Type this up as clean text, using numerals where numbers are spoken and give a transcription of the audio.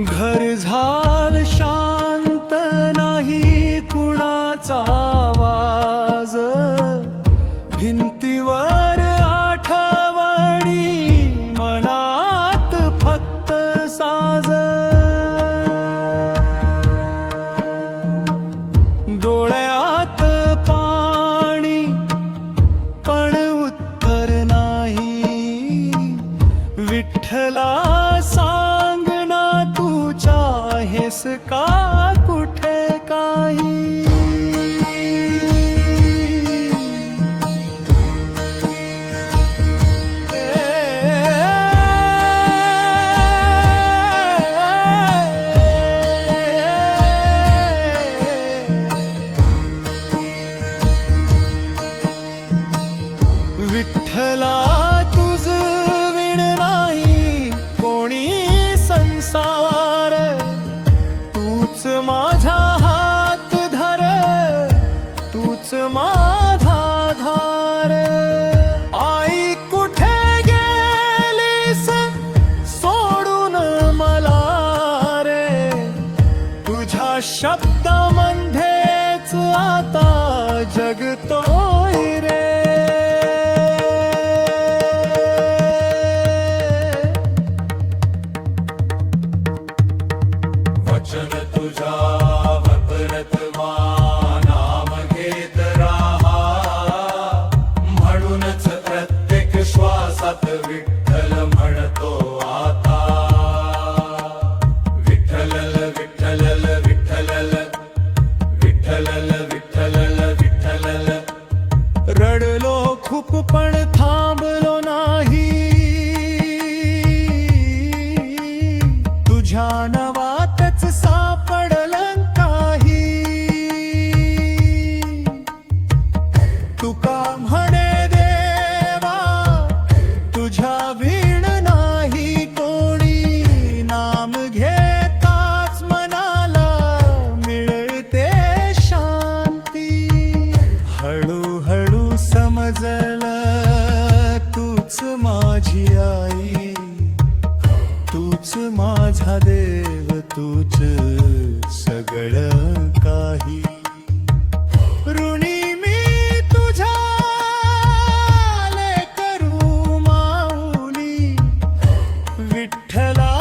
घर झाल शांत नाही कुणाचा आवाज, भिंतीवर आठवणी मनात फक्त साज। डोळ्यात पाणी पण उत्तर नाही, विठ्ठला सांग ना तू चाहेस का कुठे काही। विठ्ठला तुझ विण नाही कोणी संसार, तूच माझा हात धर, तूच माझा धार। आई कुठे गेलीस सोडून मला रे, तुझ्या शब्दामध्येच आता जगतोय रे। वचन तुझा वपरतवा नाम घेत राहा, म्हणूनच प्रत्येक श्वासात विठ्ठल म्हणतो आता। विठ्ठलल विठ्ठलल विठ्ठलल विठ्ठलल विठ्ठलल विठ्ठलल। रडलो खूप पण थांबलो नाही, तुझ्या नावातच सापडलं काही। तुका म्हणे देवा तुझ्या वीण नाही कोणी, नाम घेताच मनाला मिळते शांती। हळूहळू समजलं तूच माझी आई, तूच माझा देव, तूच सगळं काही। ऋणी मी तुझ्या लेकरू माऊली, विठ्ठला